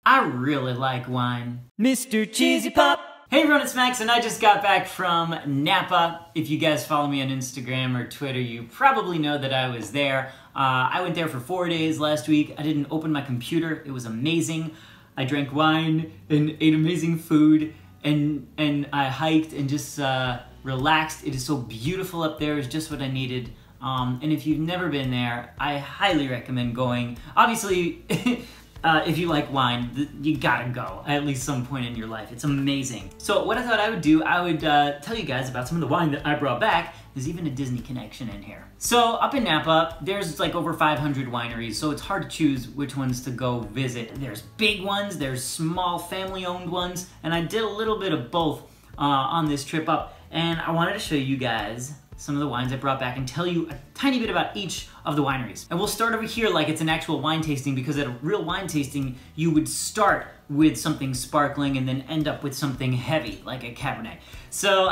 I really like wine. Mr. Cheesy Pop! Hey everyone, it's Max and I just got back from Napa. If you guys follow me on Instagram or Twitter, you probably know that I was there. I went there for 4 days last week. I didn't open my computer. It was amazing. I drank wine and ate amazing food and I hiked and just relaxed. It is so beautiful up there. It's just what I needed. And if you've never been there, I highly recommend going. Obviously, if you like wine, you gotta go at least some point in your life. It's amazing. So what I thought I would do, I would tell you guys about some of the wine that I brought back. There's even a Disney connection in here. So up in Napa, there's like over 500 wineries, so it's hard to choose which ones to go visit. There's big ones, there's small family-owned ones, and I did a little bit of both on this trip up. And I wanted to show you guys some of the wines I brought back and tell you a tiny bit about each of the wineries. And we'll start over here like it's an actual wine tasting, because at a real wine tasting, you would start with something sparkling and then end up with something heavy, like a Cabernet. So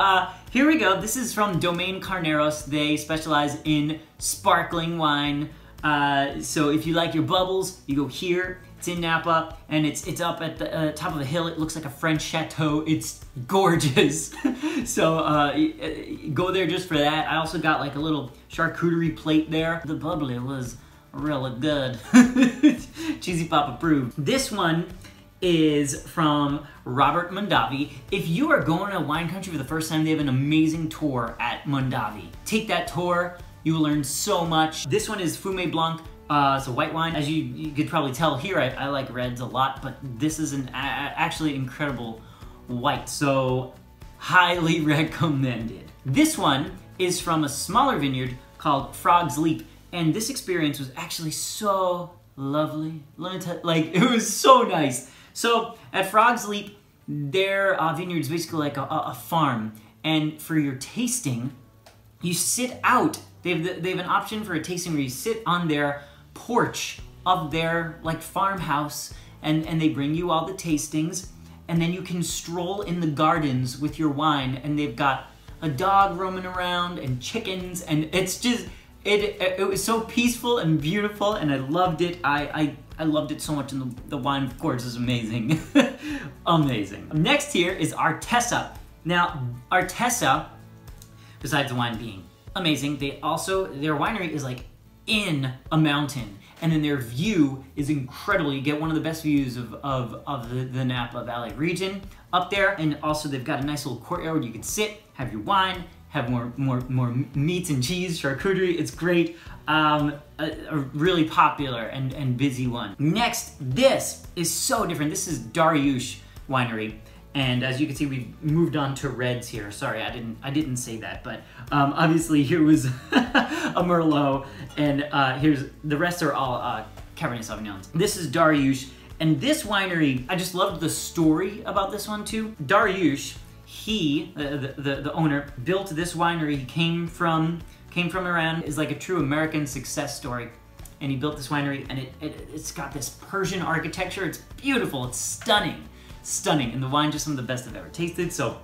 here we go. This is from Domaine Carneros. They specialize in sparkling wine. So if you like your bubbles, you go here. It's in Napa, and it's up at the top of a hill. It looks like a French chateau. It's gorgeous. So go there just for that. I also got like a little charcuterie plate there. The bubbly was really good. Cheesy Pop approved. This one is from Robert Mondavi. If you are going to wine country for the first time, they have an amazing tour at Mondavi. Take that tour. You will learn so much. This one is Fumet Blanc. It's a white wine. As you could probably tell here, I like reds a lot, but this is an actually incredible white, so highly recommended. This one is from a smaller vineyard called Frog's Leap, and this experience was actually so lovely. Like, it was so nice. So at Frog's Leap, their vineyard is basically like a farm, and for your tasting, you sit out. They have an option for a tasting where you sit on their porch of their like farmhouse, and they bring you all the tastings, and then you can stroll in the gardens with your wine, and they've got a dog roaming around and chickens, and it's just it was so peaceful and beautiful, and I loved it. I loved it so much, and the wine, of course, is amazing. Amazing. Next here is Artesa. Now Artesa, besides the wine being amazing, their winery is like in a mountain, and then their view is incredible. You get one of the best views of the Napa Valley region up there, and also they've got a nice little courtyard where you can sit, have your wine, have more meats and cheese, charcuterie. It's great. A really popular and busy one. Next, this is so different. This is Dar Yoosh Winery. And as you can see, we've moved on to reds here. Sorry, I didn't say that, but obviously here was a Merlot, and here's the rest are all Cabernet Sauvignons. This is Dar Yoosh, and this winery, I just loved the story about this one too. Dar Yoosh, he, the owner, built this winery. He came from Iran. Is like a true American success story. And he built this winery, and it's got this Persian architecture. It's beautiful. It's stunning. Stunning, and the wine just some of the best I've ever tasted, so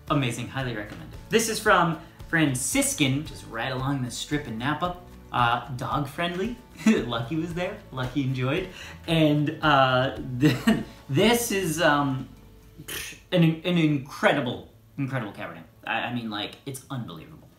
amazing, highly recommended. This is from Franciscan, just right along the strip in Napa. Dog friendly. Lucky was there, Lucky enjoyed. And this is an incredible Cabernet. I mean, like, it's unbelievable.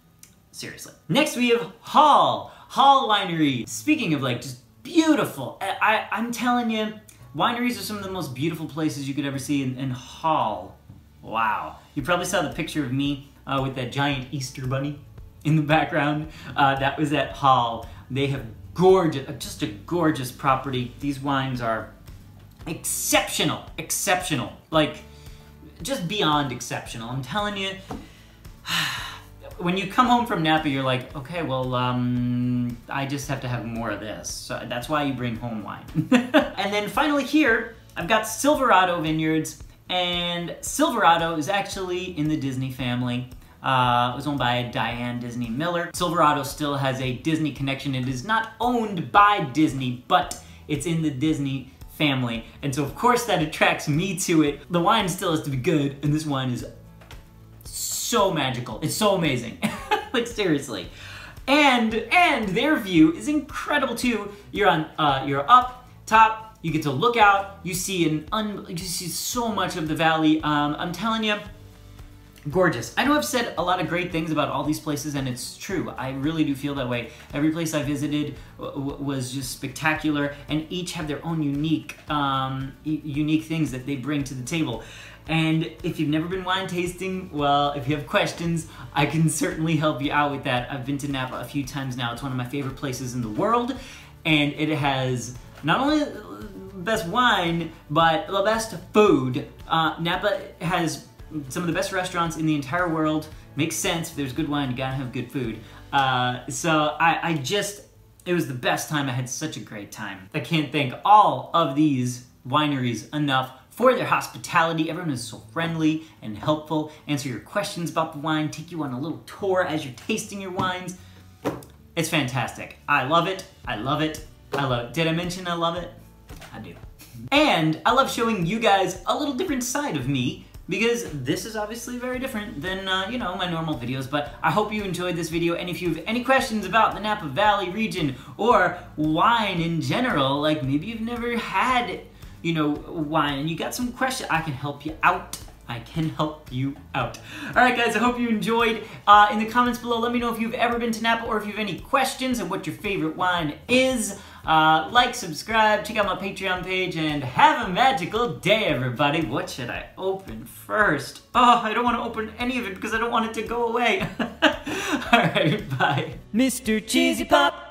Seriously. Next we have Hall Winery. Speaking of like just beautiful, I'm telling you, wineries are some of the most beautiful places you could ever see, in Hall. Wow. You probably saw the picture of me with that giant Easter bunny in the background. That was at Hall. They have just a gorgeous property. These wines are exceptional. Like, just beyond exceptional. I'm telling you, when you come home from Napa, you're like, okay, well, I just have to have more of this. So that's why you bring home wine. And then finally here, I've got Silverado Vineyards, and Silverado is actually in the Disney family. It was owned by Diane Disney Miller. Silverado still has a Disney connection. It is not owned by Disney, but it's in the Disney family. And so of course that attracts me to it. The wine still has to be good, and this wine is so magical. It's so amazing. Like, seriously. And their view is incredible too. You're up top, You get to look out, you see so much of the valley. I'm telling you, gorgeous. I know I've said a lot of great things about all these places, and it's true. I really do feel that way. Every place I visited was just spectacular, and each have their own unique things that they bring to the table. And if you've never been wine tasting, well, if you have questions, I can certainly help you out with that. I've been to Napa a few times now. It's one of my favorite places in the world, and it has not only the best wine, but the best food. Napa has some of the best restaurants in the entire world. Makes sense. If there's good wine, you gotta have good food. So it was the best time. I had such a great time. I can't thank all of these wineries enough for their hospitality. Everyone is so friendly and helpful, answer your questions about the wine, take you on a little tour as you're tasting your wines. It's fantastic. I love it. I love it. I love it. Did I mention I love it? I do. And I love showing you guys a little different side of me, because this is obviously very different than, you know, my normal videos. But I hope you enjoyed this video, and if you have any questions about the Napa Valley region or wine in general, like maybe you've never had, you know, wine, and you got some questions, I can help you out. I can help you out. All right, guys, I hope you enjoyed. In the comments below, let me know if you've ever been to Napa or if you have any questions and what your favorite wine is. Like, subscribe, check out my Patreon page, and have a magical day, everybody. What should I open first? Oh, I don't want to open any of it because I don't want it to go away. All right, bye. Mr. Cheesy Pop.